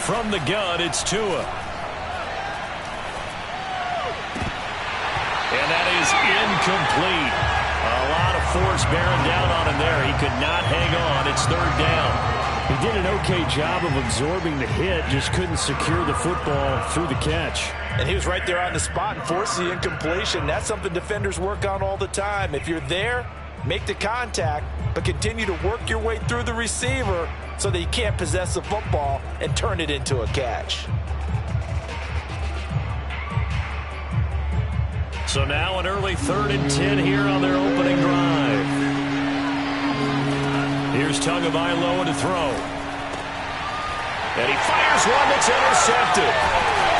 From the gun, it's Tua. And that is incomplete. A lot of force bearing down on him there. He could not hang on. It's third down. He did an okay job of absorbing the hit, just couldn't secure the football through the catch. And he was right there on the spot and forced the incompletion. That's something defenders work on all the time. If you're there, make the contact, but continue to work your way through the receiver so that he can't possess the football and turn it into a catch. So now an early 3rd and 10 here on their opening drive. Here's Tagovailoa to throw. And he fires one that's intercepted.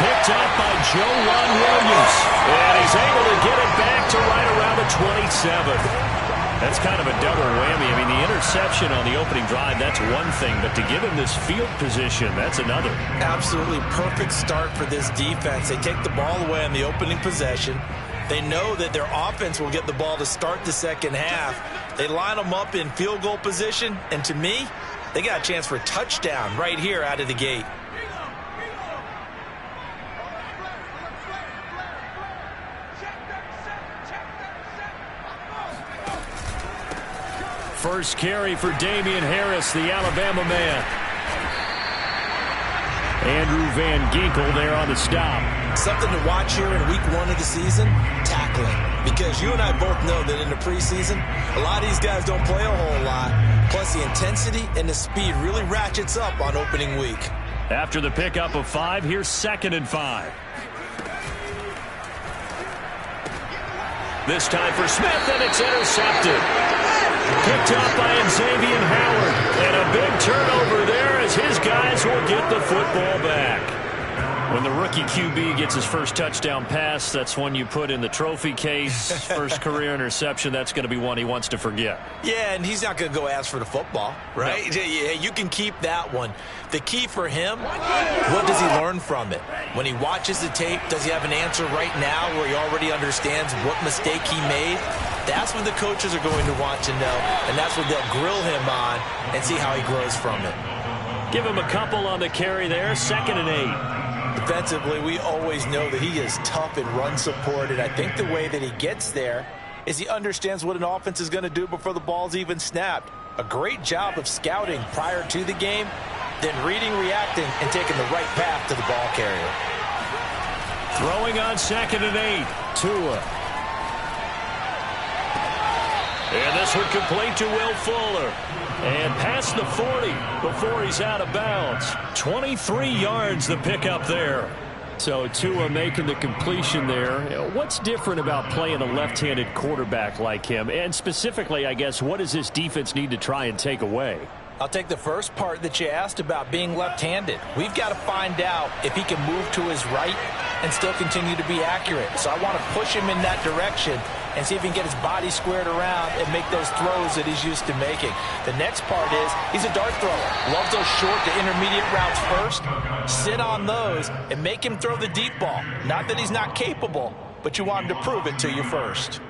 Picked up by Joe Williams. And he's able to get it back to right around the 27. That's kind of a double whammy. I mean, the interception on the opening drive, that's one thing. But to give him this field position, that's another. Absolutely perfect start for this defense. They take the ball away on the opening possession. They know that their offense will get the ball to start the second half. They line them up in field goal position. And to me, they got a chance for a touchdown right here out of the gate. First carry for Damian Harris, the Alabama man. Andrew Van Ginkel there on the stop. Something to watch here in week 1 of the season, tackling. Because you and I both know that in the preseason, a lot of these guys don't play a whole lot. Plus the intensity and the speed really ratchets up on opening week. After the pickup of 5, here's 2nd and 5. This time for Smith, and it's intercepted. Picked up by Xavier Howard. And a big turnover there as his guys will get the football back. When the rookie QB gets his first touchdown pass, that's one you put in the trophy case. First career interception, that's going to be one he wants to forget. Yeah, and he's not going to go ask for the football, right? No. Yeah, you can keep that one. The key for him, what does he learn from it? When he watches the tape, does he have an answer right now where he already understands what mistake he made? That's what the coaches are going to want to know, and that's what they'll grill him on and see how he grows from it. Give him a couple on the carry there, 2nd and 8. Defensively, we always know that he is tough and run support, and I think the way that he gets there is he understands what an offense is going to do before the ball's even snapped. A great job of scouting prior to the game, then reading, reacting, and taking the right path to the ball carrier. Throwing on 2nd and 8, Tua. And this one complete to Will Fuller. And past the 40 before he's out of bounds. 23 yards the pickup there. So Tua making the completion there. What's different about playing a left-handed quarterback like him? And specifically, I guess, what does this defense need to try and take away? I'll take the first part that you asked about being left-handed. We've got to find out if he can move to his right and still continue to be accurate. So I want to push him in that direction and see if he can get his body squared around and make those throws that he's used to making. The next part is he's a dart thrower. Loves those short to intermediate routes first. Sit on those and make him throw the deep ball. Not that he's not capable, but you want him to prove it to you first.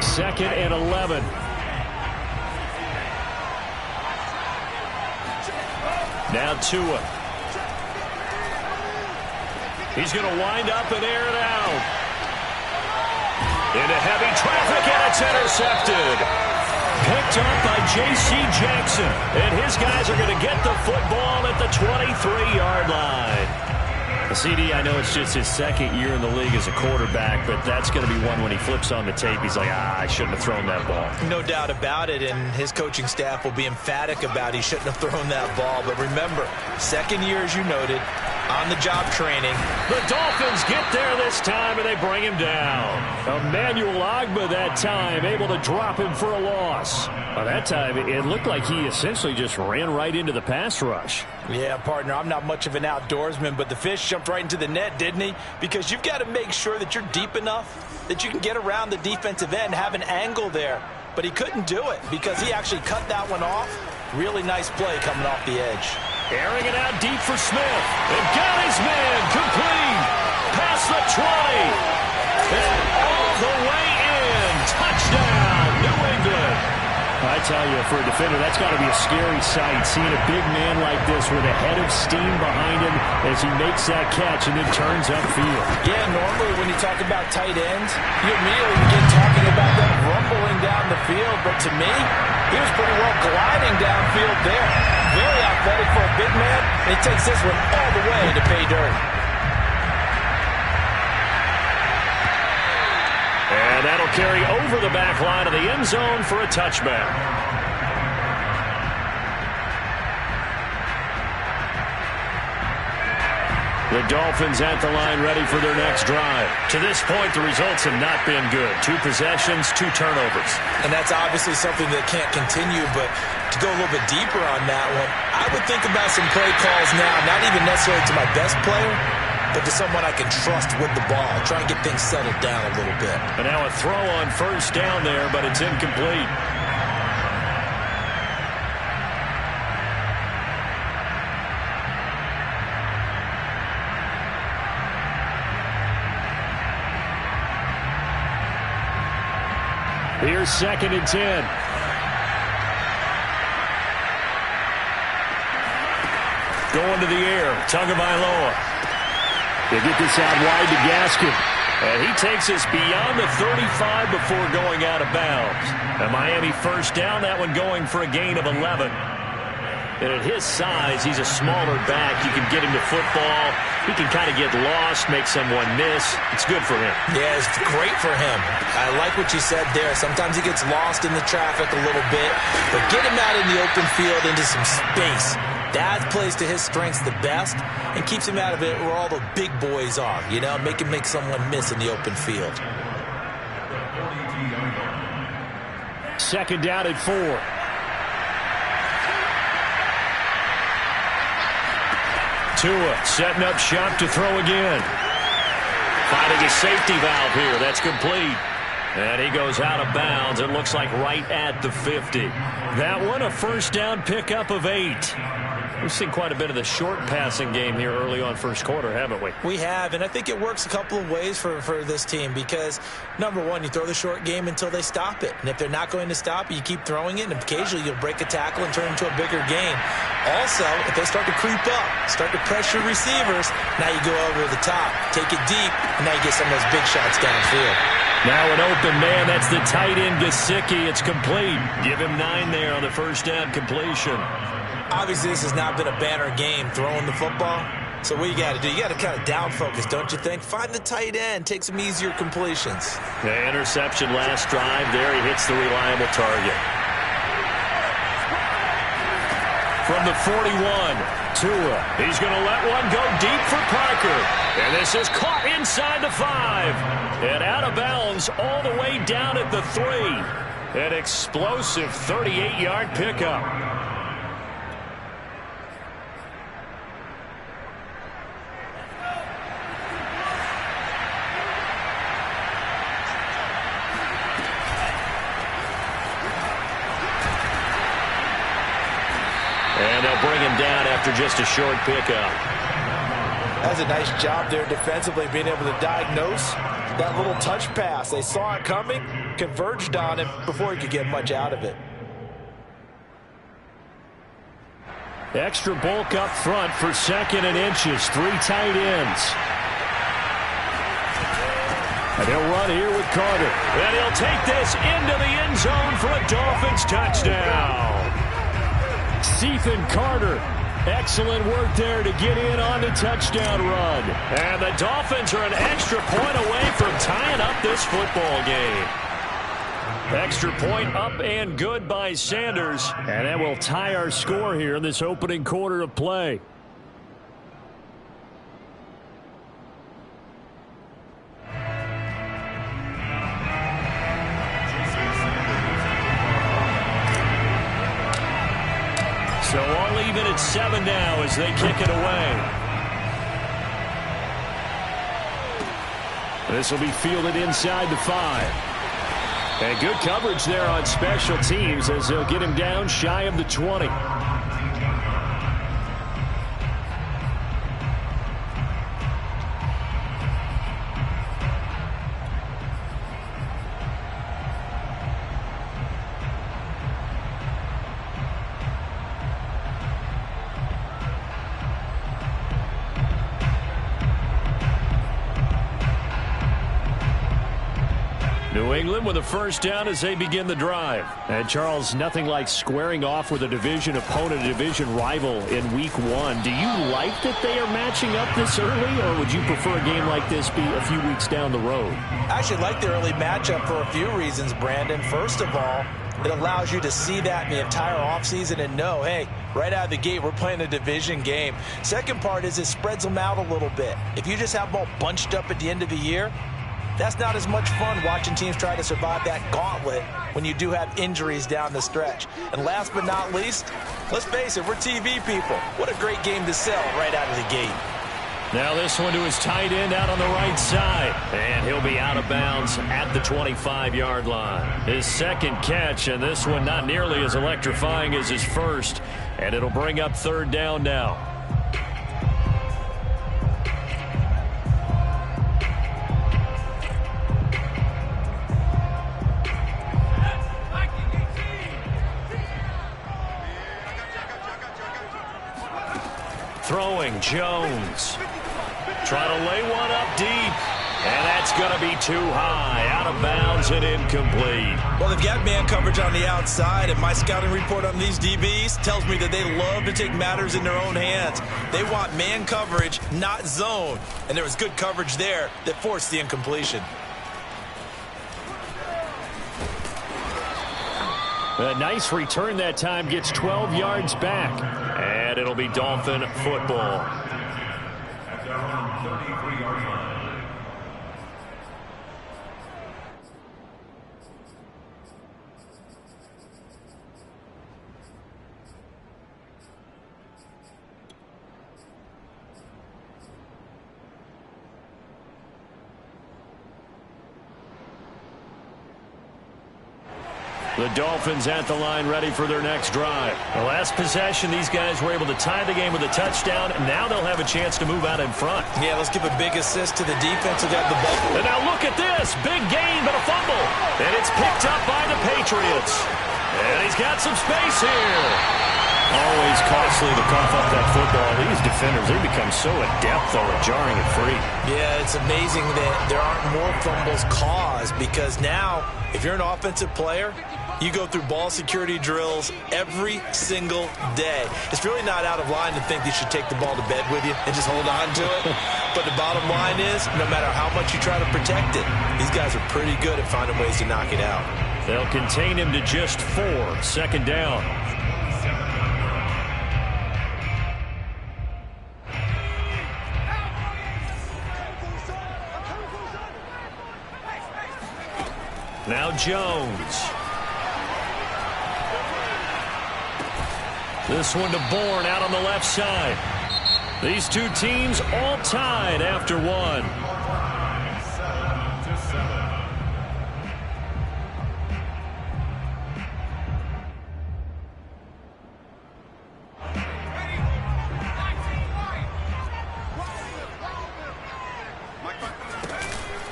2nd and 11. Now Tua. He's going to wind up and air it out. Into heavy traffic, and it's intercepted. Picked up by J.C. Jackson. And his guys are going to get the football at the 23-yard line. CD, I know it's just his 2nd year in the league as a quarterback, but that's going to be one when he flips on the tape, he's like, I shouldn't have thrown that ball. No doubt about it, and his coaching staff will be emphatic about he shouldn't have thrown that ball. But remember, 2nd year, as you noted, on-the-job training. The Dolphins get there this time, and they bring him down. Emmanuel Ogbah that time, able to drop him for a loss. By that time, it looked like he essentially just ran right into the pass rush. Yeah, partner, I'm not much of an outdoorsman, but the fish jumped right into the net, didn't he? Because you've got to make sure that you're deep enough that you can get around the defensive end, have an angle there. But he couldn't do it because he actually cut that one off. Really nice play coming off the edge. Airing it out deep for Smith. And got his man complete. Past the 20. And all the way in. Touchdown, New England. I'd tell you, for a defender, that's got to be a scary sight, seeing a big man like this with a head of steam behind him as he makes that catch and then turns upfield. Yeah, normally when you talk about tight ends, you immediately begin talking about them rumbling down the field, but to me, he was pretty well gliding downfield there. Very athletic for a big man, and he takes this one all the way to pay dirt. And that'll carry over the back line of the end zone for a touchback. The Dolphins at the line ready for their next drive. To this point, the results have not been good. 2 possessions, 2 turnovers. And that's obviously something that can't continue, but to go a little bit deeper on that one, I would think about some play calls now, not even necessarily to my best player, but to someone I can trust with the ball. Try and get things settled down a little bit. And now a throw on first down there, but it's incomplete. Here's 2nd and 10. Going to the air. Tagovailoa. They get this out wide to Gaskin. And he takes us beyond the 35 before going out of bounds. And Miami first down, that one going for a gain of 11. And at his size, he's a smaller back. You can get him to football. He can kind of get lost, make someone miss. It's good for him. Yeah, it's great for him. I like what you said there. Sometimes he gets lost in the traffic a little bit. But get him out in the open field into some space. That plays to his strengths the best and keeps him out of it where all the big boys are. You know, make him make someone miss in the open field. 2nd down at 4. Tua setting up shop to throw again. Finding a safety valve here. That's complete. And he goes out of bounds. It looks like right at the 50. That one a first down pickup of 8. We've seen quite a bit of the short passing game here early on first quarter, haven't we? We have, and I think it works a couple of ways for this team because, number one, you throw the short game until they stop it. And if they're not going to stop it, you keep throwing it, and occasionally you'll break a tackle and turn it into a bigger gain. Also, if they start to creep up, start to pressure receivers, now you go over the top, take it deep, and now you get some of those big shots downfield. Now an open man. That's the tight end, Gesicki. It's complete. Give him 9 there on the first down completion. Obviously, this has not been a banner game throwing the football. So what you got to do, you got to kind of down focus, don't you think? Find the tight end, take some easier completions. The interception last drive there. He hits the reliable target. From the 41, Tua. He's going to let one go deep for Parker. And this is caught inside the 5. And out of bounds all the way down at the 3. An explosive 38-yard pickup. And they'll bring him down after just a short pickup. That's a nice job there defensively, being able to diagnose that little touch pass. They saw it coming, converged on him before he could get much out of it. Extra bulk up front for 2nd and inches. 3 tight ends. And he'll run here with Carter. And he'll take this into the end zone for a Dolphins touchdown. Stephen Carter, excellent work there to get in on the touchdown run. And the Dolphins are an extra point away from tying up this football game. Extra point up and good by Sanders. And that will tie our score here in this opening quarter of play. So all even at 7 now as they kick it away. This will be fielded inside the 5. And good coverage there on special teams as they'll get him down shy of the 20. England with a first down as they begin the drive. And Charles, nothing like squaring off with a division opponent, a division rival in week 1. Do you like that they are matching up this early, or would you prefer a game like this be a few weeks down the road? I actually like the early matchup for a few reasons, Brandon. First of all, it allows you to see that in the entire offseason and know, hey, right out of the gate, we're playing a division game. Second part is it spreads them out a little bit. If you just have them all bunched up at the end of the year, that's not as much fun watching teams try to survive that gauntlet when you do have injuries down the stretch. And last but not least, let's face it, we're TV people. What a great game to sell right out of the gate. Now this one to his tight end out on the right side. And he'll be out of bounds at the 25-yard line. His second catch, and this one not nearly as electrifying as his first. And it'll bring up third down now. Throwing, Jones. Trying to lay one up deep. And that's going to be too high. Out of bounds and incomplete. Well, they've got man coverage on the outside, and my scouting report on these DBs tells me that they love to take matters in their own hands. They want man coverage, not zone. And there was good coverage there that forced the incompletion. A nice return that time, gets 12 yards back. And it'll be Dolphin football. The Dolphins at the line, ready for their next drive. The last possession, these guys were able to tie the game with a touchdown, and now they'll have a chance to move out in front. Yeah, let's give a big assist to the defense who got the ball. And now look at this. Big gain, but a fumble. And it's picked up by the Patriots. And he's got some space here. Always costly to cough up that football. These defenders, they become so adept, though, at jarring it free. Yeah, it's amazing that there aren't more fumbles caused, because now, if you're an offensive player, you go through ball security drills every single day. It's really not out of line to think you should take the ball to bed with you and just hold on to it. But the bottom line is, no matter how much you try to protect it, these guys are pretty good at finding ways to knock it out. They'll contain him to just 4. Second down. Now Jones. This one to Bourne out on the left side. These two teams all tied after one.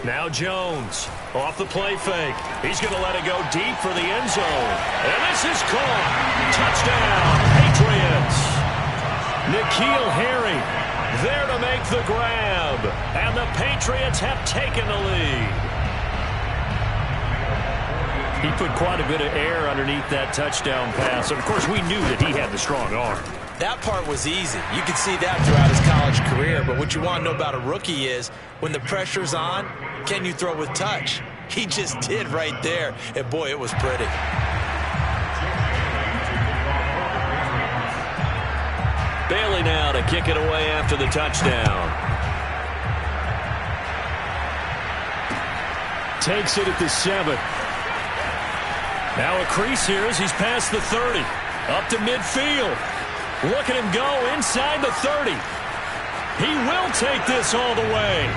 Now Jones off the play fake. He's going to let it go deep for the end zone. And this is caught. Touchdown, Patriots. N'Keal Harry there to make the grab. And the Patriots have taken the lead. He put quite a bit of air underneath that touchdown pass. Of course, we knew that he had the strong arm. That part was easy. You could see that throughout his college career. But what you want to know about a rookie is, when the pressure's on, can you throw with touch? He just did right there. And, boy, it was pretty. Bailey now to kick it away after the touchdown. Takes it at the 7. Now a crease here as he's past the 30. Up to midfield. Look at him go inside the 30. He will take this all the way.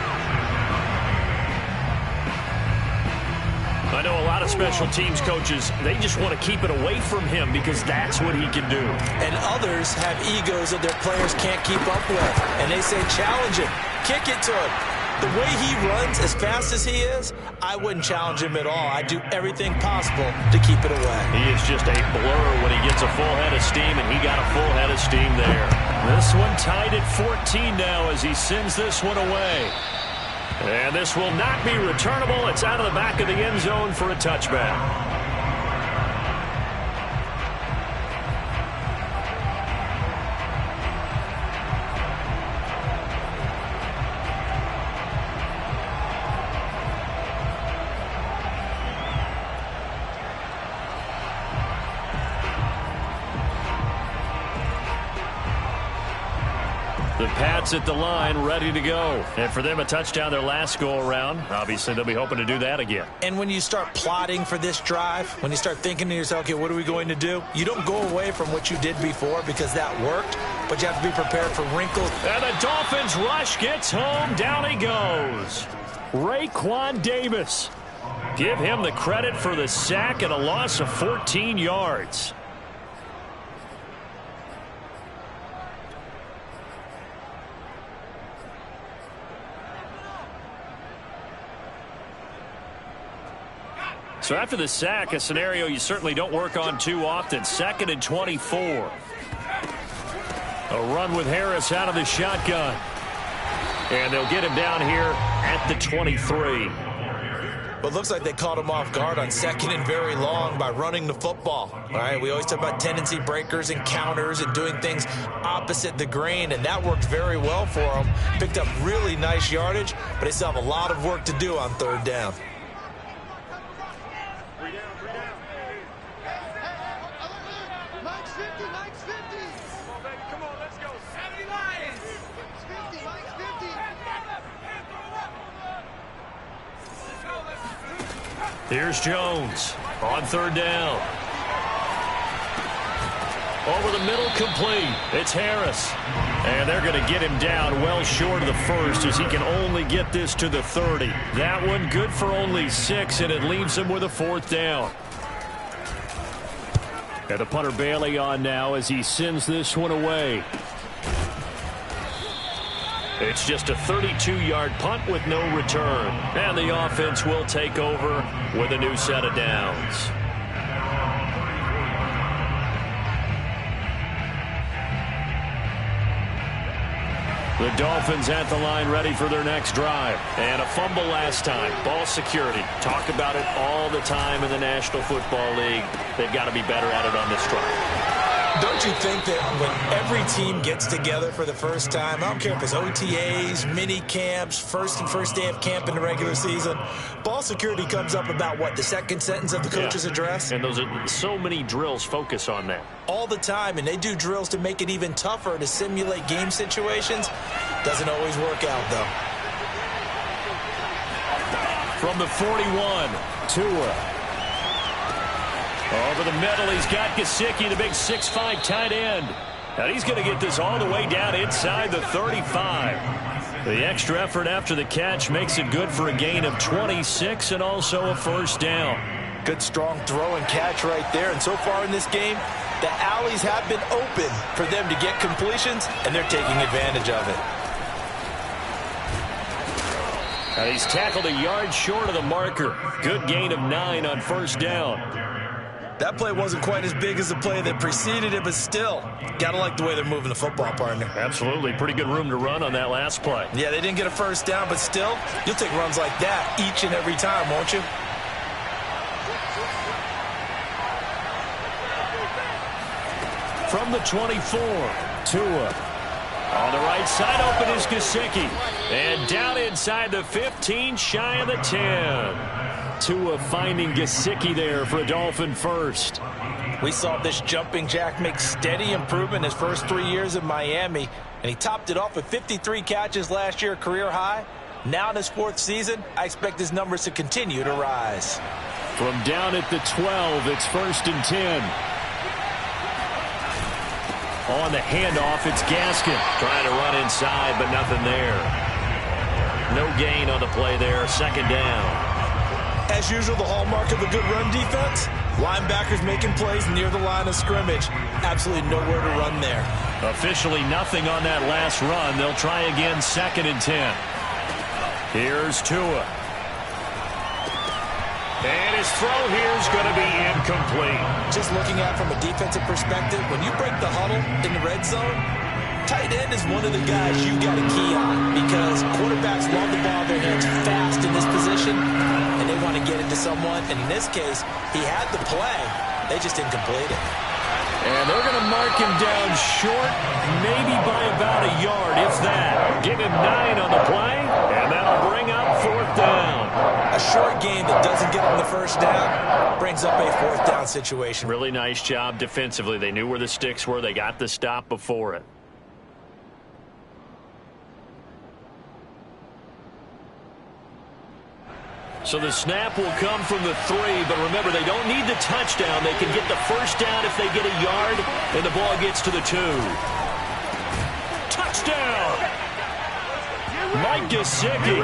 I know a lot of special teams coaches, they just want to keep it away from him because that's what he can do. And others have egos that their players can't keep up with. And they say, challenge him, kick it to him. The way he runs as fast as he is, I wouldn't challenge him at all. I'd do everything possible to keep it away. He is just a blur when he gets a full head of steam, and he got a full head of steam there. This one tied at 14 now as he sends this one away. And this will not be returnable. It's out of the back of the end zone for a touchback. The Pats at the line, ready to go. And for them, a touchdown their last go-around. Obviously, they'll be hoping to do that again. And when you start plotting for this drive, when you start thinking to yourself, okay, what are we going to do? You don't go away from what you did before because that worked, but you have to be prepared for wrinkles. And the Dolphins rush gets home. Down he goes. Raekwon Davis. Give him the credit for the sack and a loss of 14 yards. So after the sack, a scenario you certainly don't work on too often. 2nd and 24. A run with Harris out of the shotgun. And they'll get him down here at the 23. But it looks like they caught him off guard on 2nd and very long by running the football. All right, we always talk about tendency breakers and counters and doing things opposite the grain, and that worked very well for them. Picked up really nice yardage, but they still have a lot of work to do on 3rd down. Here's Jones on 3rd down. Over the middle, complete. It's Harris. And they're going to get him down well short of the 1st as he can only get this to the 30. That one good for only 6, and it leaves him with a 4th down. And the punter Bailey on now as he sends this one away. It's just a 32-yard punt with no return. And the offense will take over with a new set of downs. The Dolphins at the line ready for their next drive. And a fumble last time. Ball security. Talk about it all the time in the National Football League. They've got to be better at it on this drive. Don't you think that when every team gets together for the first time, I don't care if it's OTAs, mini camps, first day of camp in the regular season, ball security comes up about what, the 2nd sentence of the coach's address? And those are so many drills focus on that. All the time, and they do drills to make it even tougher to simulate game situations. Doesn't always work out, though. From the 41, Tua. Over the middle, he's got Gesicki, the big 6'5" tight end. And he's going to get this all the way down inside the 35. The extra effort after the catch makes it good for a gain of 26 and also a 1st down. Good, strong throw and catch right there. And so far in this game, the alleys have been open for them to get completions, and they're taking advantage of it. And he's tackled a yard short of the marker. Good gain of 9 on 1st down. That play wasn't quite as big as the play that preceded it, but still, got to like the way they're moving the football, partner. Absolutely. Pretty good room to run on that last play. Yeah, they didn't get a 1st down, but still, you'll take runs like that each and every time, won't you? From the 24, Tua. On the right side, open is Gesicki. And down inside the 15, shy of the 10. Tua finding Gesicki there for a Dolphin 1st. We saw this jumping jack make steady improvement his first 3 years in Miami, and he topped it off with 53 catches last year, career high. Now in his 4th season, I expect his numbers to continue to rise. From down at the 12, it's 1st and 10. On the handoff, it's Gaskin. Trying to run inside, but nothing there. No gain on the play there, 2nd down. As usual, the hallmark of a good run defense, linebackers making plays near the line of scrimmage. Absolutely nowhere to run there. Officially nothing on that last run. They'll try again, 2nd and 10. Here's Tua. And his throw here is going to be incomplete. Just looking at it from a defensive perspective, when you break the huddle in the red zone, Tight end is one of the guys you've got to key on because quarterbacks love the ball in their hands fast in this position, and they want to get it to someone. And in this case, he had the play. They just didn't complete it. And they're going to mark him down short, maybe by about a yard, if that. Give him 9 on the play, and that'll bring up 4th down. A short game that doesn't get them the first down brings up a 4th down situation. Really nice job defensively. They knew where the sticks were. They got the stop before it. So the snap will come from the 3, but remember, they don't need the touchdown. They can get the first down if they get a yard, and the ball gets to the 2. Touchdown! Mike Gesicki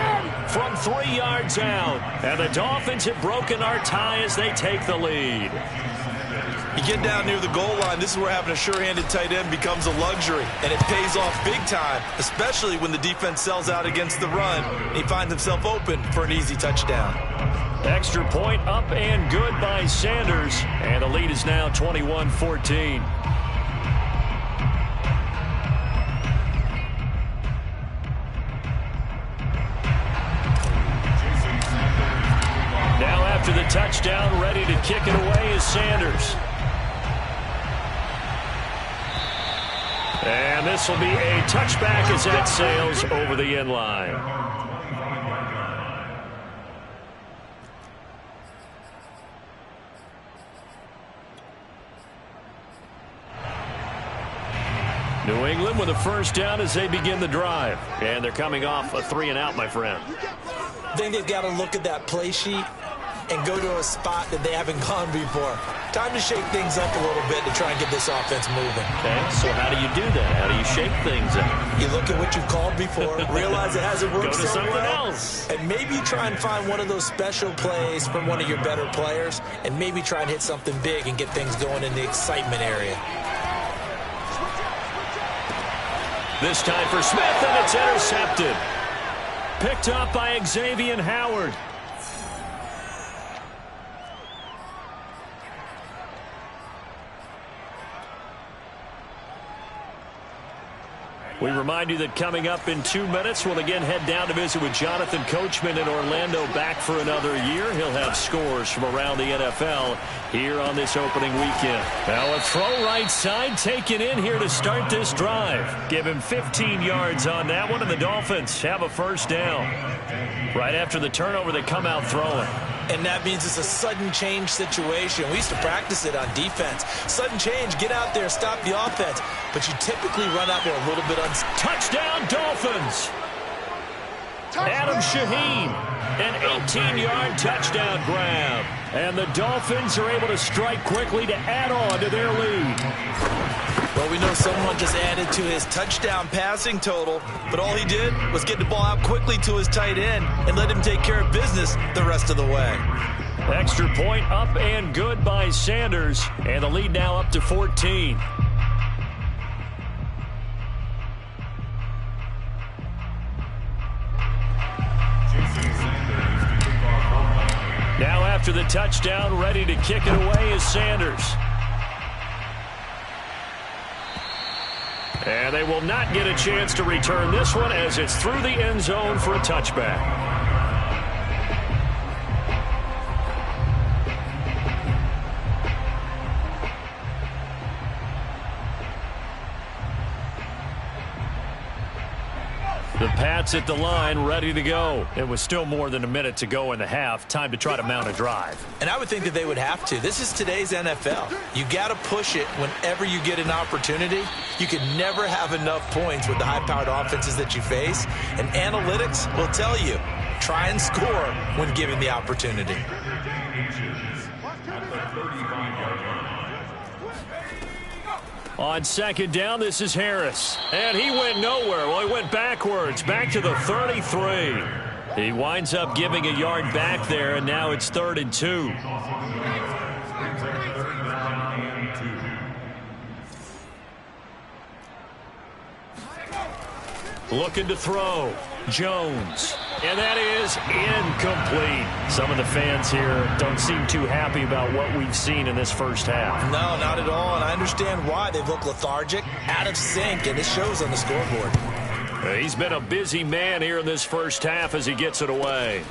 from 3 yards out. And the Dolphins have broken our tie as they take the lead. You get down near the goal line, this is where having a sure-handed tight end becomes a luxury, and it pays off big time, especially when the defense sells out against the run, and he finds himself open for an easy touchdown. Extra point up and good by Sanders, and the lead is now 21-14. Now after the touchdown, ready to kick it away is Sanders. And this will be a touchback as that sails over the end line. New England with a first down as they begin the drive. And they're coming off a 3-and-out, my friend. I think they've got to look at that play sheet and go to a spot that they haven't gone before. Time to shake things up a little bit to try and get this offense moving. Okay, so how do you do that? How do you shake things up? You look at what you've called before, realize it hasn't worked Go to so something well, else. and maybe try and find one of those special plays from one of your better players, and maybe try and hit something big and get things going in the excitement area. This time for Smith, and it's intercepted. Picked up by Xavier Howard. We remind you that coming up in 2 minutes, we'll again head down to visit with Jonathan Coachman in Orlando, back for another year. He'll have scores from around the NFL here on this opening weekend. Now a throw right side taken in here to start this drive. Give him 15 yards on that one, and the Dolphins have a first down. Right after the turnover, they come out throwing. And that means it's a sudden change situation. We used to practice it on defense. Sudden change, get out there, stop the offense. But you typically run out there a little bit Touchdown, Dolphins! Adam Shaheen, an 18-yard touchdown grab. And the Dolphins are able to strike quickly to add on to their lead. Well, we know someone just added to his touchdown passing total, but all he did was get the ball out quickly to his tight end and let him take care of business the rest of the way. Extra point up and good by Sanders, and the lead now up to 14. Now after the touchdown, ready to kick it away is Sanders. And they will not get a chance to return this one as it's through the end zone for a touchback. The Pats at the line, ready to go. It was still more than a minute to go in the half. Time to try to mount a drive. And I would think that they would have to. This is today's NFL. You got to push it whenever you get an opportunity. You can never have enough points with the high-powered offenses that you face. And analytics will tell you, try and score when given the opportunity. On second down, this is Harris. And he went nowhere. Well, he went backwards, back to the 33. He winds up giving a yard back there, and now it's 3rd and 2. Looking to throw. Jones. And that is incomplete. Some of the fans here don't seem too happy about what we've seen in this first half. No, not at all, and I understand why. They've looked lethargic, out of sync, and it shows on the scoreboard. He's been a busy man here in this first half as he gets it away.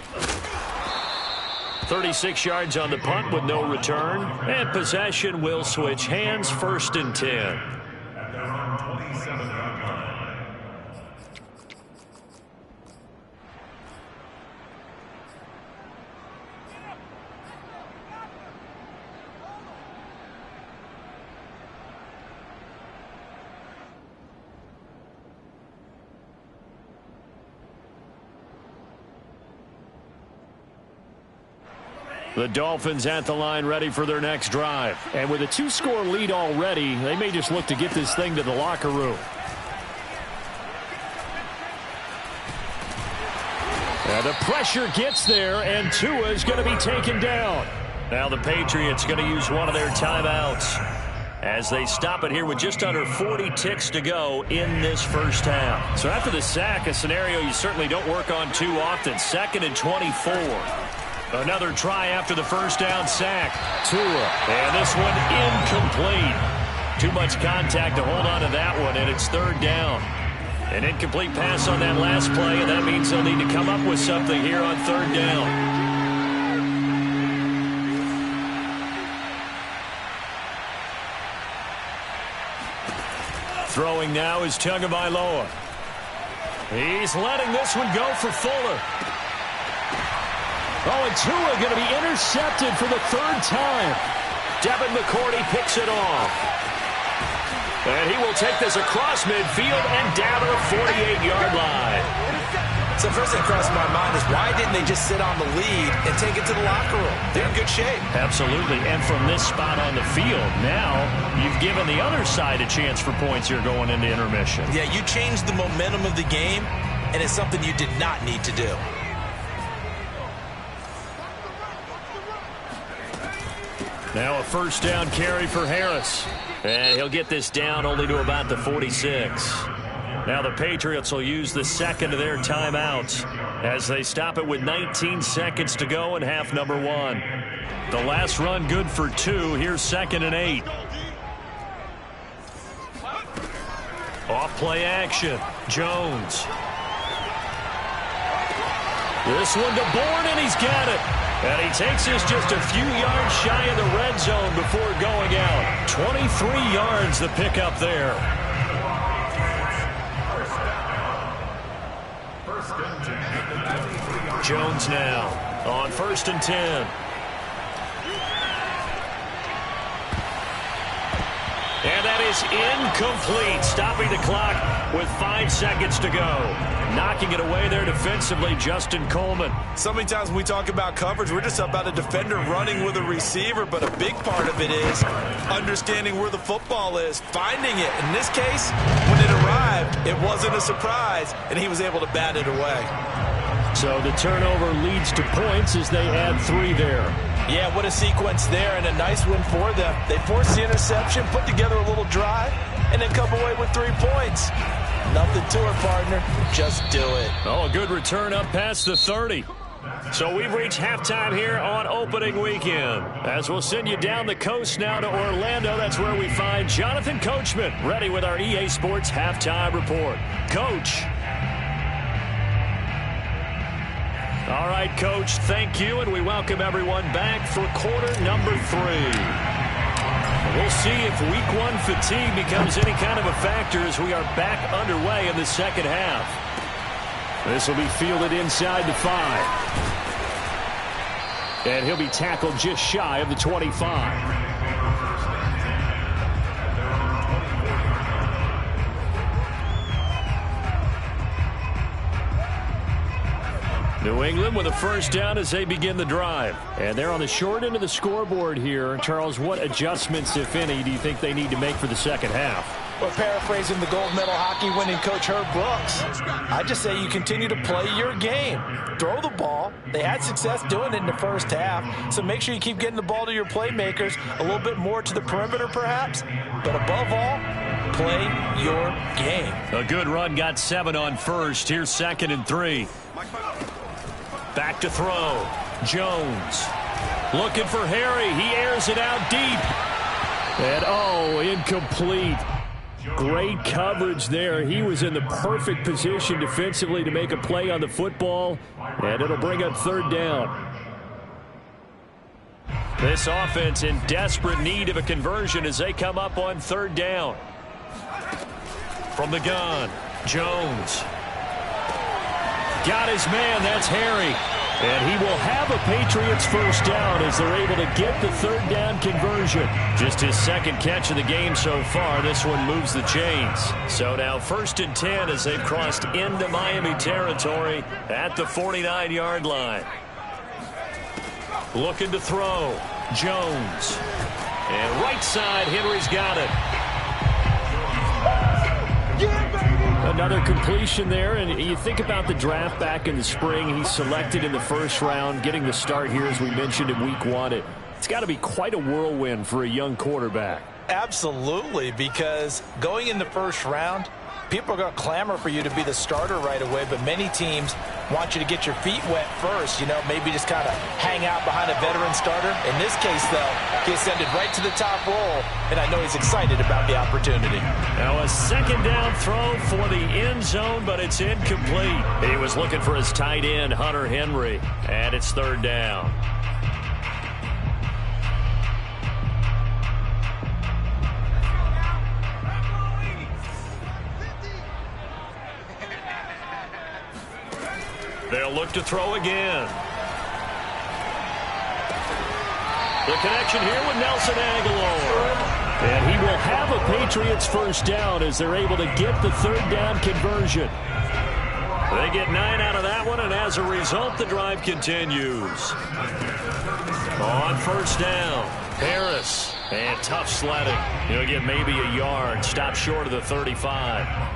36 yards on the punt with no return, and possession will switch hands, 1st and 10. The Dolphins at the line ready for their next drive. And with a 2-score lead already, they may just look to get this thing to the locker room. And the pressure gets there, and Tua is going to be taken down. Now the Patriots going to use one of their timeouts as they stop it here with just under 40 ticks to go in this first half. So after the sack, a scenario you certainly don't work on too often. 2nd and 24. Another try after the first down sack. Tua. And this one incomplete. Too much contact to hold on to that one, and it's 3rd down. An incomplete pass on that last play, and that means they'll need to come up with something here on 3rd down. Throwing now is Tagovailoa. He's letting this one go for Fuller. Oh, and Tua going to be intercepted for the 3rd time. Devin McCourty picks it off. And he will take this across midfield and down to the 48-yard line. So first thing crossed my mind is why didn't they just sit on the lead and take it to the locker room? They're in good shape. Absolutely. And from this spot on the field, now you've given the other side a chance for points here going into intermission. Yeah, you changed the momentum of the game, and it's something you did not need to do. Now a 1st down carry for Harris. And he'll get this down only to about the 46. Now the Patriots will use the 2nd of their timeouts as they stop it with 19 seconds to go in half number 1. The last run good for 2. Here's 2nd and 8. Off play action. Jones. This one to Bourne, and he's got it. And he takes this just a few yards shy of the red zone before going out. 23 yards the pickup there. Jones now on 1st and 10. And that is incomplete, stopping the clock with 5 seconds to go. Knocking it away there defensively, Justin Coleman. So many times when we talk about coverage, we're just about a defender running with a receiver, but a big part of it is understanding where the football is, finding it. In this case, when it arrived, it wasn't a surprise, and he was able to bat it away. So the turnover leads to points as they add 3 there. Yeah, what a sequence there, and a nice win for them. They forced the interception, put together a little drive, and then come away with 3 points. Nothing to it, partner. Just do it. Oh, a good return up past the 30. So we've reached halftime here on opening weekend. As we'll send you down the coast now to Orlando, that's where we find Jonathan Coachman, ready with our EA Sports halftime report. Coach. All right, Coach, thank you, and we welcome everyone back for quarter number 3. We'll see if week 1 fatigue becomes any kind of a factor as we are back underway in the second half. This will be fielded inside the 5. And he'll be tackled just shy of the 25. New England with a 1st down as they begin the drive. And they're on the short end of the scoreboard here. Charles, what adjustments, if any, do you think they need to make for the second half? Well, paraphrasing the gold medal hockey winning coach Herb Brooks, I just say you continue to play your game. Throw the ball. They had success doing it in the first half, so make sure you keep getting the ball to your playmakers, a little bit more to the perimeter perhaps. But above all, play your game. A good run got 7 on first. Here's 2nd and 3. Back to throw. Jones. Looking for Harry. He airs it out deep. And, incomplete. Great coverage there. He was in the perfect position defensively to make a play on the football, and it'll bring up 3rd down. This offense in desperate need of a conversion as they come up on 3rd down. From the gun, Jones. Got his man, that's Harry. And he will have a Patriots first down as they're able to get the 3rd down conversion. Just his 2nd catch of the game so far. This one moves the chains. So now 1st and 10 as they've crossed into Miami territory at the 49-yard line. Looking to throw. Jones. And right side, Henry's got it. Another completion there, and you think about the draft back in the spring. He's selected in the 1st round, getting the start here, as we mentioned, in week 1. It's got to be quite a whirlwind for a young quarterback. Absolutely, because going in the 1st round, people are going to clamor for you to be the starter right away, but many teams want you to get your feet wet first, maybe just kind of hang out behind a veteran starter. In this case, though, he ascended right to the top roll, and I know he's excited about the opportunity. Now a 2nd down throw for the end zone, but it's incomplete. He was looking for his tight end, Hunter Henry, and it's 3rd down. They'll look to throw again. The connection here with Nelson Aguilar. And he will have a Patriots first down as they're able to get the 3rd down conversion. They get 9 out of that one, and as a result, the drive continues. On 1st down, Harris. And tough sledding. He'll get maybe a yard. Stop short of the 35.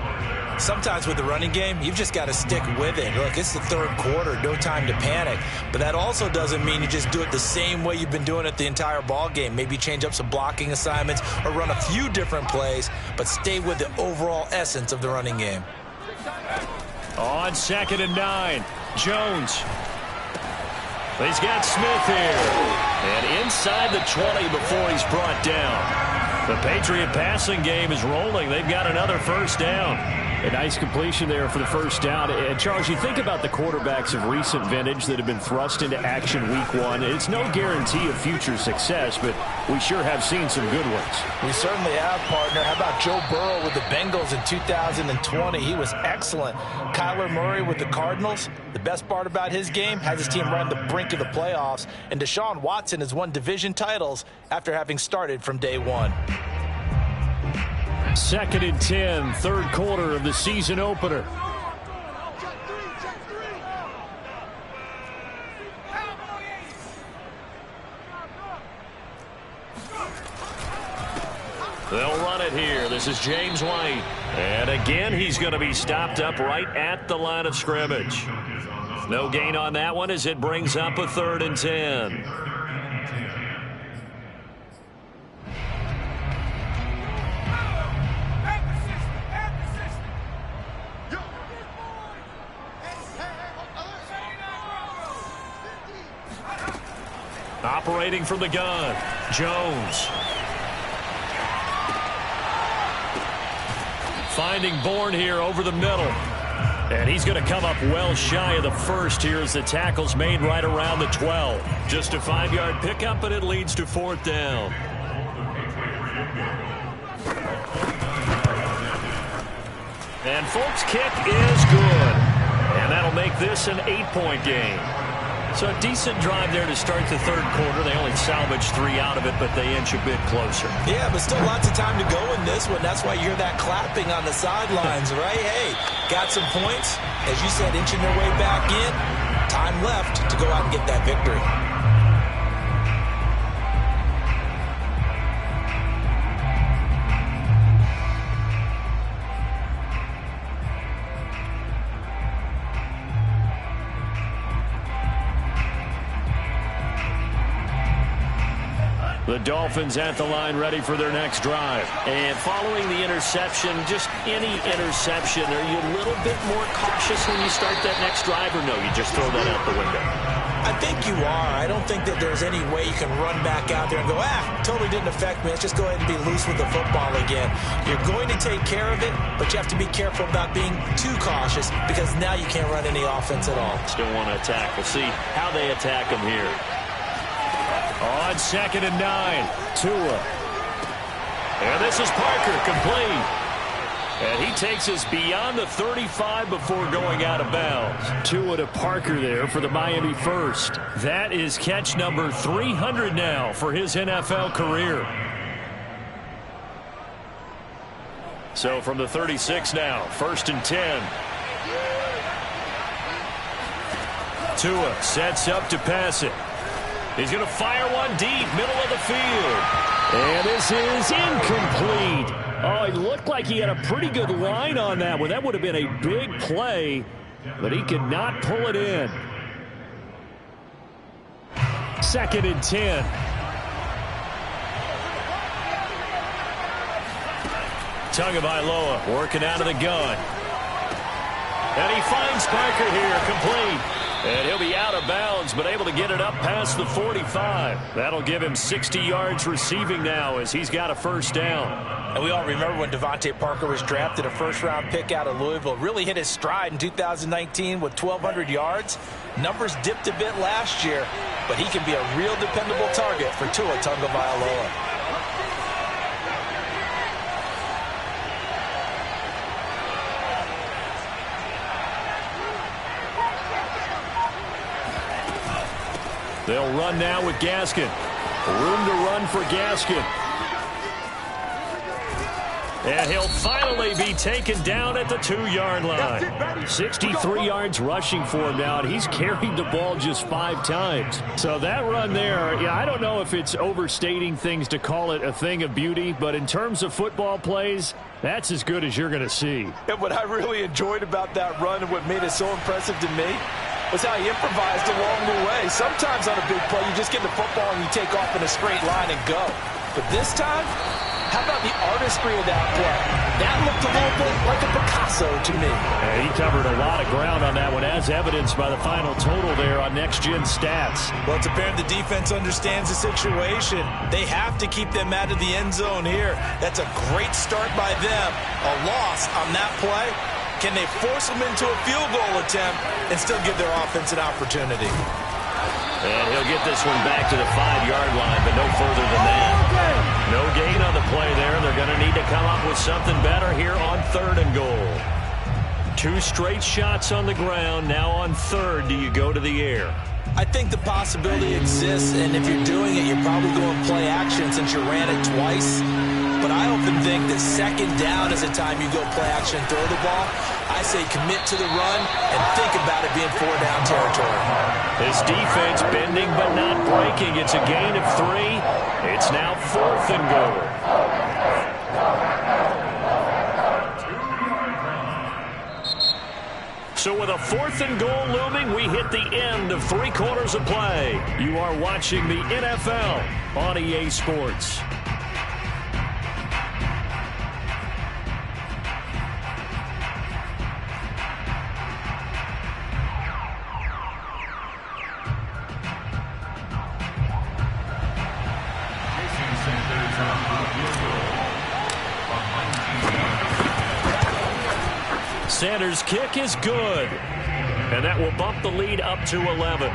Sometimes with the running game, you've just got to stick with it. Look, it's the 3rd quarter, no time to panic. But that also doesn't mean you just do it the same way you've been doing it the entire ball game. Maybe change up some blocking assignments or run a few different plays, but stay with the overall essence of the running game. On 2nd and 9, Jones. He's got Smith here. And inside the 20 before he's brought down. The Patriot passing game is rolling. They've got another first down. A nice completion there for the first down. And Charles, you think about the quarterbacks of recent vintage that have been thrust into action week 1. It's no guarantee of future success, but we sure have seen some good ones. We certainly have, partner. How about Joe Burrow with the Bengals in 2020? He was excellent. Kyler Murray with the Cardinals. The best part about his game, has his team right on the brink of the playoffs. And Deshaun Watson has won division titles after having started from day 1. 2nd and 10, 3rd quarter of the season opener. They'll run it here. This is James White. And again, he's going to be stopped up right at the line of scrimmage. No gain on that one as it brings up a 3rd and 10. Operating from the gun, Jones. Finding Bourne here over the middle. And he's going to come up well shy of the first here as the tackle's made right around the 12. Just a 5-yard pickup, and it leads to 4th down. And folks, kick is good. And that'll make this an 8-point game. So a decent drive there to start the 3rd quarter. They only salvaged 3 out of it, but they inch a bit closer. Yeah, but still lots of time to go in this one. That's why you hear that clapping on the sidelines, right? Hey, got some points. As you said, inching their way back in. Time left to go out and get that victory. The The Dolphins at the line ready for their next drive. And following the interception, just any interception, are you a little bit more cautious when you start that next drive, or no, you just throw that out the window? I think you are. I don't think that there's any way you can run back out there and go, totally didn't affect me. Let's just go ahead and be loose with the football again. You're going to take care of it, but you have to be careful about being too cautious because now you can't run any offense at all. Still want to attack. We'll see how they attack them here. On 2nd and 9, Tua. And this is Parker, complete. And he takes us beyond the 35 before going out of bounds. Tua to Parker there for the Miami first. That is catch number 300 now for his NFL career. So from the 36 now, 1st and 10. Tua sets up to pass it. He's going to fire one deep, middle of the field. And this is incomplete. Oh, it looked like he had a pretty good line on that one. That would have been a big play, but he could not pull it in. 2nd and 10. Tagovailoa working out of the gun. And he finds Parker here, complete. And he'll be out of bounds, but able to get it up past the 45. That'll give him 60 yards receiving now as he's got a first down. And we all remember when Devontae Parker was drafted, a first-round pick out of Louisville. Really hit his stride in 2019 with 1,200 yards. Numbers dipped a bit last year, but he can be a real dependable target for Tua Tagovailoa. They'll run now with Gaskin. Room to run for Gaskin. And he'll finally be taken down at the 2-yard line. 63 yards rushing for him now, and he's carried the ball just 5 times. So that run there, I don't know if it's overstating things to call it a thing of beauty, but in terms of football plays, that's as good as you're going to see. And what I really enjoyed about that run and what made it so impressive to me was how he improvised along the way. Sometimes on a big play, you just get the football and you take off in a straight line and go. But this time, how about the artistry of that play? That looked a little bit like a Picasso to me. And he covered a lot of ground on that one, as evidenced by the final total there on Next Gen Stats. Well, it's apparent the defense understands the situation. They have to keep them out of the end zone here. That's a great start by them. A loss on that play. Can they force them into a field goal attempt and still give their offense an opportunity? And he'll get this one back to the 5-yard line, but no further than that. No gain on the play there. They're going to need to come up with something better here on 3rd and goal. 2 straight shots on the ground. Now on 3rd, do you go to the air? I think the possibility exists, and if you're doing it, you're probably going play action since you ran it twice. But I often think that 2nd down is the time you go play action, throw the ball. I say commit to the run and think about it being 4-down territory. This defense bending but not breaking. It's a gain of 3. It's now 4th and goal. So with a 4th and goal looming, we hit the end of 3 quarters of play. You are watching the NFL on EA Sports. Sanders' kick is good, and that will bump the lead up to 11.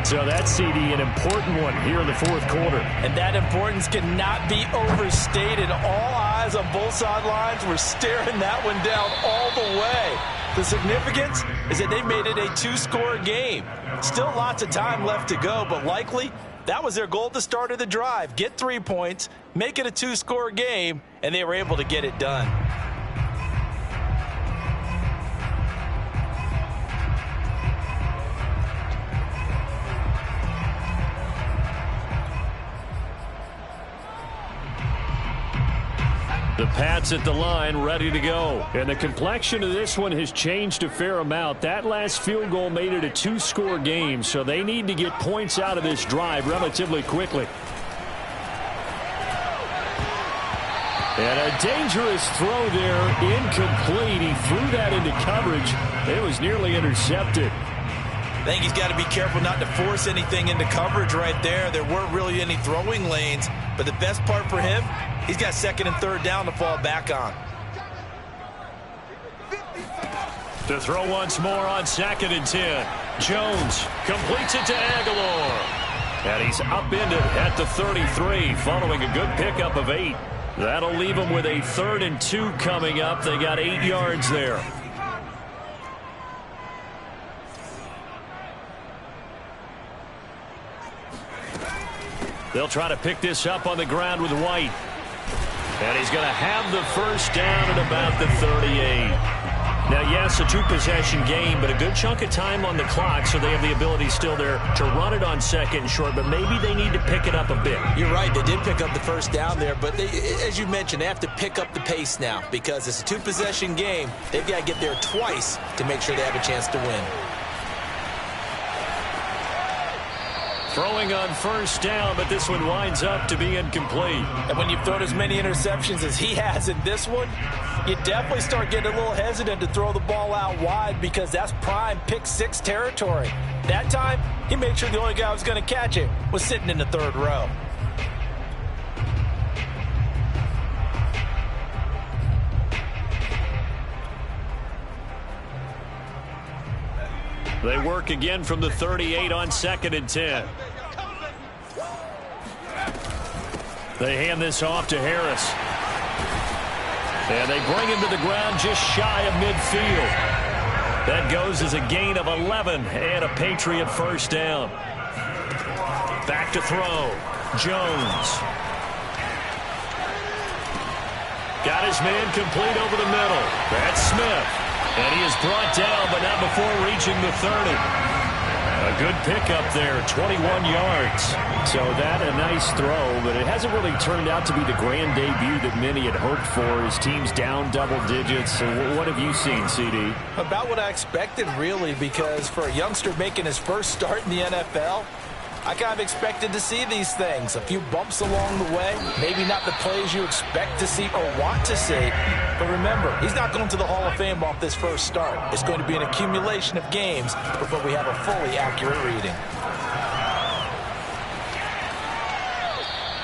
So that's, CD, an important one here in the 4th quarter. And that importance cannot be overstated. All eyes on both sidelines were staring that one down all the way. The significance is that they made it a 2-score game. Still lots of time left to go, but likely that was their goal at the start of the drive. Get 3 points, make it a 2-score game, and they were able to get it done. The Pats at the line, ready to go. And the complexion of this one has changed a fair amount. That last field goal made it a 2-score game, so they need to get points out of this drive relatively quickly. And a dangerous throw there, incomplete. He threw that into coverage. It was nearly intercepted. I think he's got to be careful not to force anything into coverage right there. There weren't really any throwing lanes, but the best part for him, he's got second and third down to fall back on. To throw once more on 2nd and 10. Jones completes it to Aguilar. And he's upended at the 33 following a good pickup of 8. That'll leave them with a 3rd and 2 coming up. They got 8 yards there. They'll try to pick this up on the ground with White. And he's going to have the first down at about the 38. Now, yes, a 2-possession game, but a good chunk of time on the clock, so they have the ability still there to run it on 2nd and short, but maybe they need to pick it up a bit. You're right. They did pick up the first down there, but as you mentioned, they have to pick up the pace now because it's a 2-possession game. They've got to get there twice to make sure they have a chance to win. Throwing on first down, but this one winds up to be incomplete. And when you've thrown as many interceptions as he has in this one, you definitely start getting a little hesitant to throw the ball out wide because that's prime pick 6 territory. That time, he made sure the only guy who was going to catch it was sitting in the 3rd row. They work again from the 38 on 2nd and 10. They hand this off to Harris. And they bring him to the ground just shy of midfield. That goes as a gain of 11 and a Patriot first down. Back to throw. Jones. Got his man complete over the middle. That's Smith. And he is brought down, but not before reaching the 30. A good pickup there, 21 yards. So that a nice throw, but it hasn't really turned out to be the grand debut that many had hoped for. His team's down double digits. So what have you seen, CD? About what I expected, really, because for a youngster making his first start in the NFL, I kind of expected to see these things. A few bumps along the way. Maybe not the plays you expect to see or want to see. But remember, he's not going to the Hall of Fame off this first start. It's going to be an accumulation of games before we have a fully accurate reading.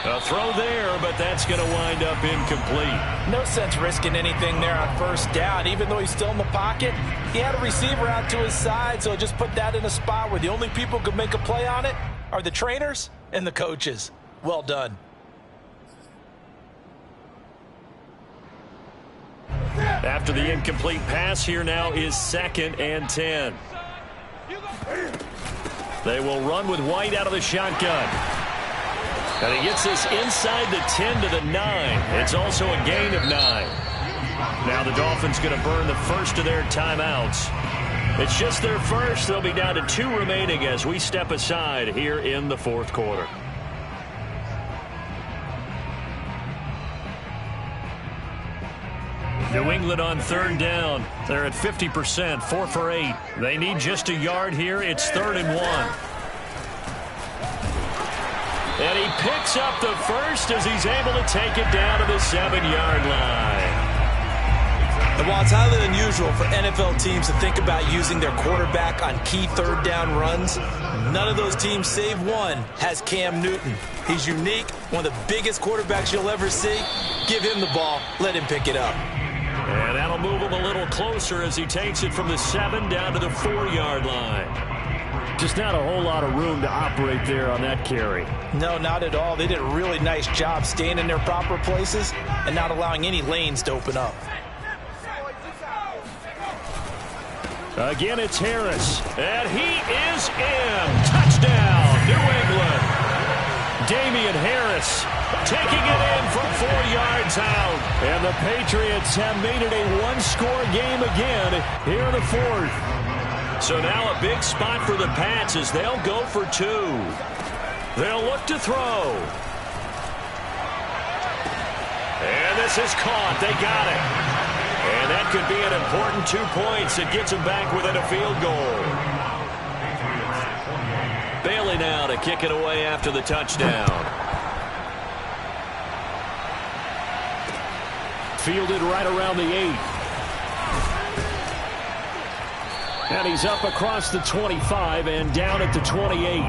A throw there, but that's going to wind up incomplete. No sense risking anything there on first down. Even though he's still in the pocket, he had a receiver out to his side, so just put that in a spot where the only people who could make a play on it are the trainers and the coaches. Well done. After the incomplete pass, here now is 2nd and 10. They will run with White out of the shotgun. And he gets this inside the 10 to the 9. It's also a gain of 9. Now the Dolphins going to burn the first of their timeouts. It's just their first. They'll be down to 2 remaining as we step aside here in the 4th quarter. New England on 3rd down. They're at 50%, 4 for 8. They need just a yard here. It's 3rd and 1. And he picks up the first as he's able to take it down to the 7-yard line. And while it's highly unusual for NFL teams to think about using their quarterback on key 3rd down runs, none of those teams, save one, has Cam Newton. He's unique, one of the biggest quarterbacks you'll ever see. Give him the ball. Let him pick it up. And that'll move him a little closer as he takes it from the 7 down to the 4-yard line. Just not a whole lot of room to operate there on that carry. No, not at all. They did a really nice job staying in their proper places and not allowing any lanes to open up. Again, it's Harris. And he is in. Touchdown, New England. Damian Harris taking it in from 4 yards out. And the Patriots have made it a one-score game again here in the 4th. So now a big spot for the Pats as they'll go for 2. They'll look to throw. And this is caught. They got it. And that could be an important 2 points that gets them back within a field goal. Bailey now to kick it away after the touchdown. fielded right around the 8. And he's up across the 25 and down at the 28.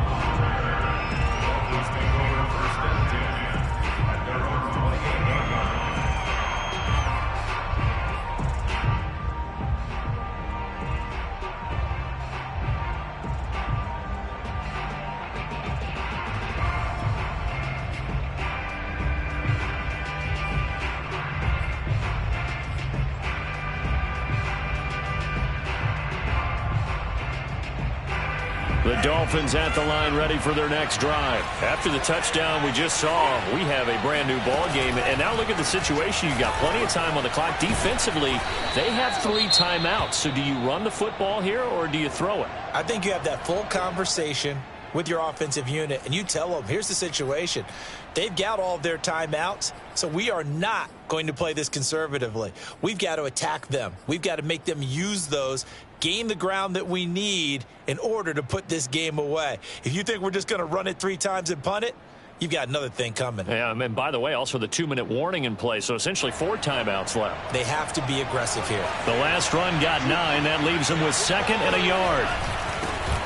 The Dolphins at the line ready for their next drive. After the touchdown we just saw, we have a brand new ball game. And now look at the situation. You've got plenty of time on the clock. Defensively, they have 3 timeouts. So do you run the football here or do you throw it? I think you have that full conversation with your offensive unit, and you tell them, here's the situation. They've got all of their timeouts, so we are not going to play this conservatively. We've got to attack them. We've got to make them use those, gain the ground that we need in order to put this game away. If you think we're just going to run it 3 times and punt it, you've got another thing coming. Yeah, and by the way, also the 2-minute warning in play, so essentially 4 timeouts left. They have to be aggressive here. The last run got 9. That leaves them with 2nd and a yard.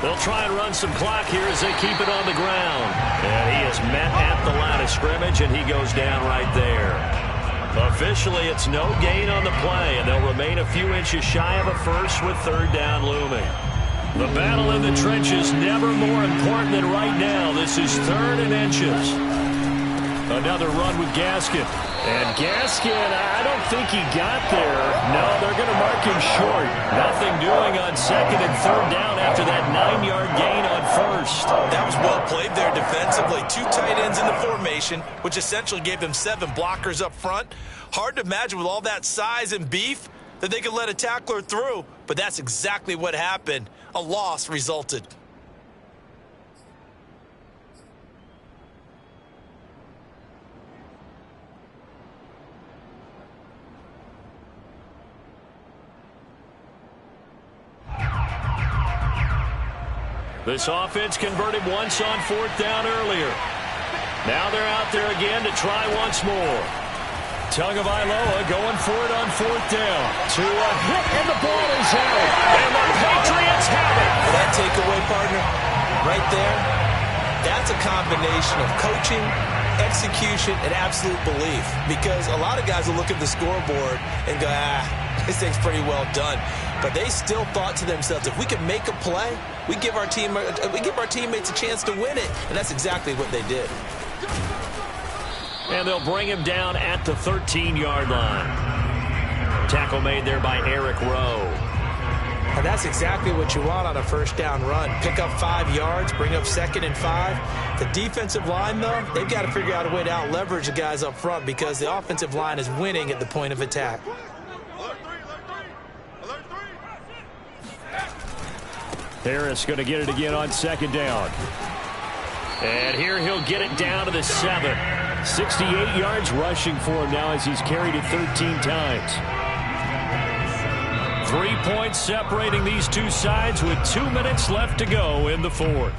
They'll try and run some clock here as they keep it on the ground. And he is met at the line of scrimmage, and he goes down right there. Officially, it's no gain on the play, and they'll remain a few inches shy of a first with 3rd down looming. The battle in the trenches never more important than right now. This is 3rd and inches. Another run with Gaskin. And Gaskin, I don't think he got there. No, they're going to mark him short. Nothing doing on 2nd and 3rd down after that 9-yard gain on 1st. That was well played there defensively. 2 tight ends in the formation, which essentially gave them 7 blockers up front. Hard to imagine with all that size and beef that they could let a tackler through, but that's exactly what happened. A loss resulted. This offense converted once on 4th down earlier. Now they're out there again to try once more. Tagovailoa going for it on 4th down. To a hit, and the ball is out. And the Patriots have it. That takeaway, partner, right there, that's a combination of coaching, execution, and absolute belief. Because a lot of guys will look at the scoreboard and go, this thing's pretty well done. But they still thought to themselves, if we can make a play, we give our teammates a chance to win it. And that's exactly what they did. And they'll bring him down at the 13-yard line. Tackle made there by Eric Rowe. And that's exactly what you want on a 1st down run. Pick up 5 yards, bring up 2nd and 5. The defensive line, though, they've got to figure out a way to out-leverage the guys up front because the offensive line is winning at the point of attack. Harris going to get it again on 2nd down. And here he'll get it down to the 7. 68 yards rushing for him now as he's carried it 13 times. 3 points separating these two sides with 2 minutes left to go in the 4th.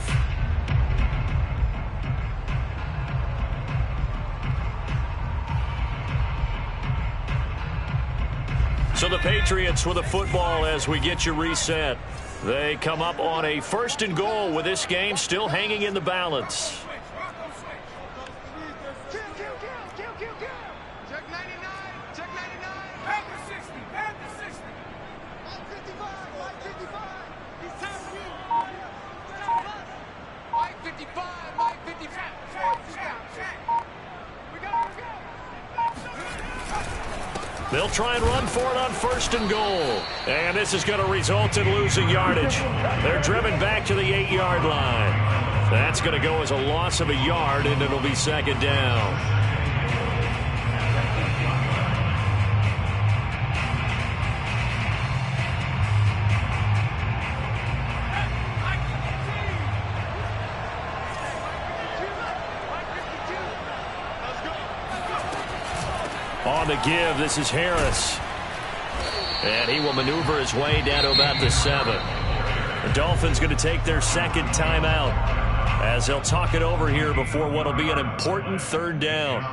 So the Patriots with a football as we get you reset. They come up on a 1st and goal with this game still hanging in the balance. Check 99, check 99. Back to 60, back to 60. 55, 55. He's tapping you. Mike 55, Mike 55. We go. They'll try and run for it on 1st and goal. And this is going to result in losing yardage. They're driven back to the 8-yard line. That's going to go as a loss of a yard, and it'll be 2nd down. On the give, this is Harris. And he will maneuver his way down to about the 7. The Dolphins going to take their 2nd timeout as they'll talk it over here before what will be an important 3rd down.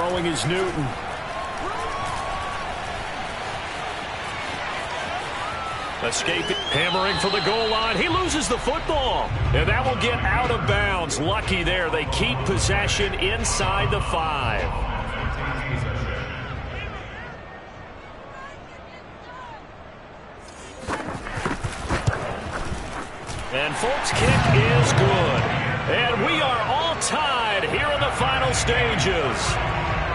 throwing is Newton. Escaping, hammering for the goal line. He loses the football. And that will get out of bounds. Lucky there. They keep possession inside the 5. And Folk's kick is good. And we are all tied here in the final stages.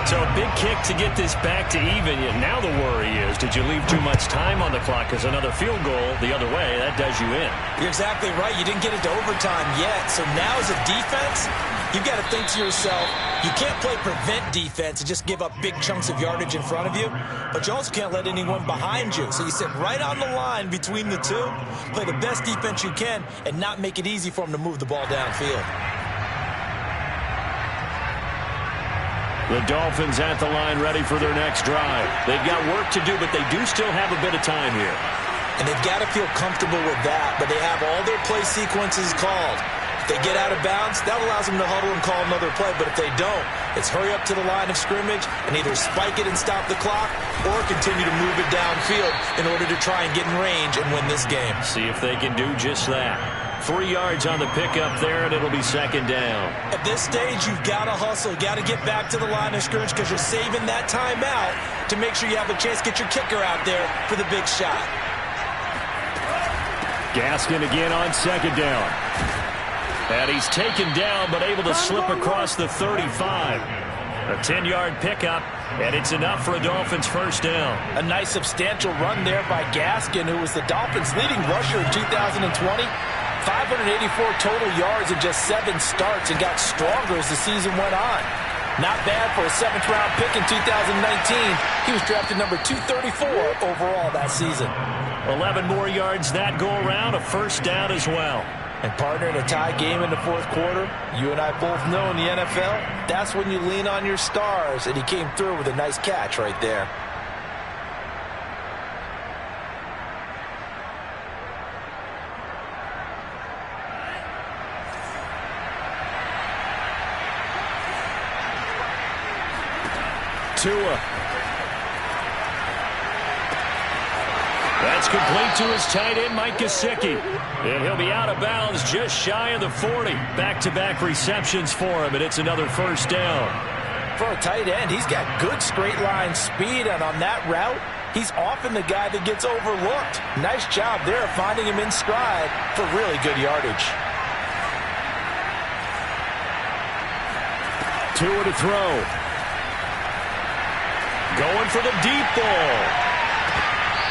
So a big kick to get this back to even. Now the worry is, did you leave too much time on the clock? Because another field goal the other way, that does you in. You're exactly right. You didn't get it to overtime yet. So now as a defense, you've got to think to yourself, you can't play prevent defense and just give up big chunks of yardage in front of you. But you also can't let anyone behind you. So you sit right on the line between the two, play the best defense you can, and not make it easy for them to move the ball downfield. The Dolphins at the line ready for their next drive. They've got work to do, but they do still have a bit of time here. And they've got to feel comfortable with that, but they have all their play sequences called. If they get out of bounds, that allows them to huddle and call another play, but if they don't, it's hurry up to the line of scrimmage and either spike it and stop the clock or continue to move it downfield in order to try and get in range and win this game. See if they can do just that. 3 yards on the pickup there, and it'll be second down. At this stage, you've got to hustle. Got to get back to the line of scrimmage because you're saving that timeout to make sure you have a chance to get your kicker out there for the big shot. Gaskin again on second down. And he's taken down, but able to slip across the 35. A 10-yard pickup, and it's enough for a Dolphins first down. A nice substantial run there by Gaskin, who was the Dolphins' leading rusher in 2020. 584 total yards in just 7 starts and got stronger as the season went on. Not bad for a 7th-round pick in 2019. He was drafted number 234 overall that season. 11 more yards that go around, a first down as well. And partner, in a tie game in the 4th quarter, you and I both know in the NFL, that's when you lean on your stars, and he came through with a nice catch right there. Tua. That's complete to his tight end, Mike Gesicki. And he'll be out of bounds just shy of the 40. Back-to-back receptions for him, and it's another first down. For a tight end, he's got good straight-line speed, and on that route, he's often the guy that gets overlooked. Nice job there finding him in stride for really good yardage. Tua to throw. Going for the deep ball.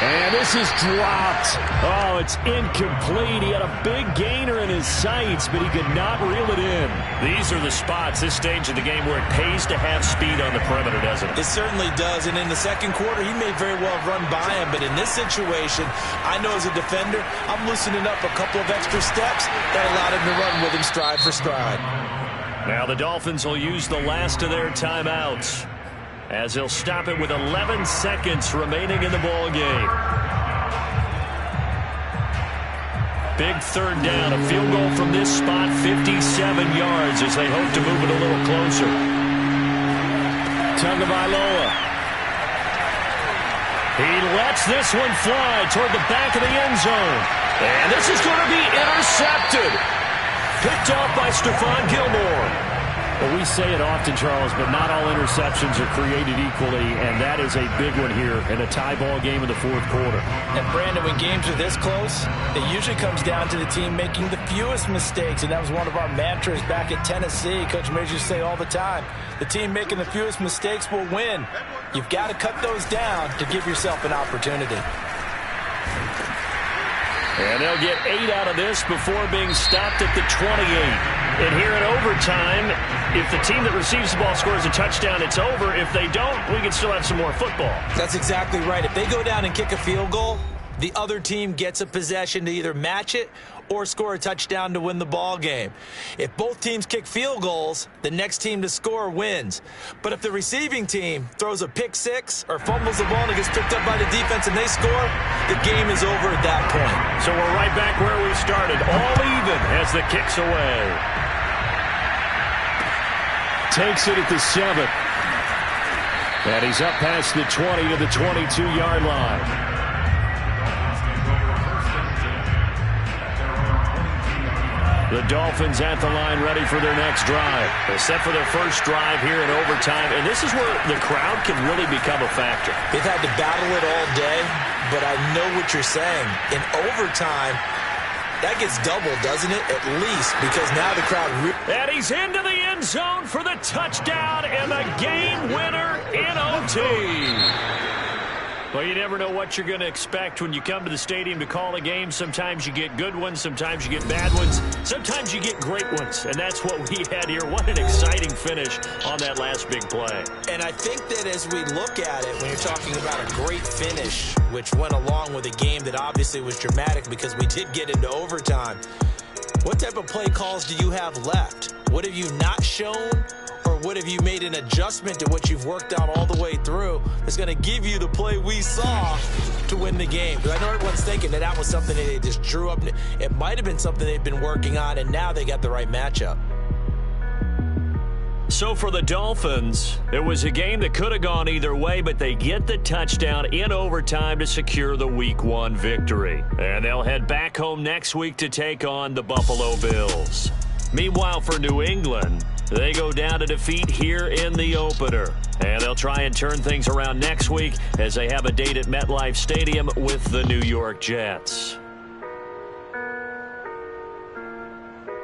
And this is dropped. Oh, it's incomplete. He had a big gainer in his sights, but he could not reel it in. These are the spots, this stage of the game, where it pays to have speed on the perimeter, doesn't it? It certainly does, and in the 2nd quarter, he may very well have run by him, but in this situation, I know as a defender, I'm loosening up a couple of extra steps that allowed him to run with him stride for stride. Now the Dolphins will use the last of their timeouts, as they'll stop it with 11 seconds remaining in the ball game. Big 3rd down, a field goal from this spot, 57 yards as they hope to move it a little closer. Tagovailoa. He lets this one fly toward the back of the end zone. And this is going to be intercepted. Picked off by Stephon Gilmore. Well, we say it often, Charles, but not all interceptions are created equally, and that is a big one here in a tie ball game in the 4th quarter. And, Brandon, when games are this close, it usually comes down to the team making the fewest mistakes, and that was one of our mantras back at Tennessee. Coach Major used to say all the time, the team making the fewest mistakes will win. You've got to cut those down to give yourself an opportunity. And they'll get 8 out of this before being stopped at the 28. And here in overtime, if the team that receives the ball scores a touchdown, it's over. If they don't, we can still have some more football. That's exactly right. If they go down and kick a field goal, the other team gets a possession to either match it or score a touchdown to win the ball game. If both teams kick field goals, the next team to score wins. But if the receiving team throws a pick six or fumbles the ball and it gets picked up by the defense and they score, the game is over at that point. So we're right back where we started, all even as the kick's away. Takes it at the 7. And he's up past the 20 to the 22-yard line. The Dolphins at the line ready for their next drive. They're set for their first drive here in overtime, and this is where the crowd can really become a factor. They've had to battle it all day, but I know what you're saying. In overtime, that gets doubled, doesn't it? At least, because now the crowd... And he's into the end zone for the touchdown and the game winner in OT. Well, you never know what you're going to expect when you come to the stadium to call a game. Sometimes you get good ones. Sometimes you get bad ones. Sometimes you get great ones. And that's what we had here. What an exciting finish on that last big play. And I think that as we look at it, when you're talking about a great finish, which went along with a game that obviously was dramatic because we did get into overtime, what type of play calls do you have left? What have you not shown? Or what have you made an adjustment to what you've worked out all the way through that's going to give you the play we saw to win the game? Because I know everyone's thinking that that was something that they just drew up. It might have been something they've been working on, and now they got the right matchup. So for the Dolphins, it was a game that could have gone either way, but they get the touchdown in overtime to secure the Week 1 victory. And they'll head back home next week to take on the Buffalo Bills. Meanwhile, for New England, they go down to defeat here in the opener. And they'll try and turn things around next week as they have a date at MetLife Stadium with the New York Jets.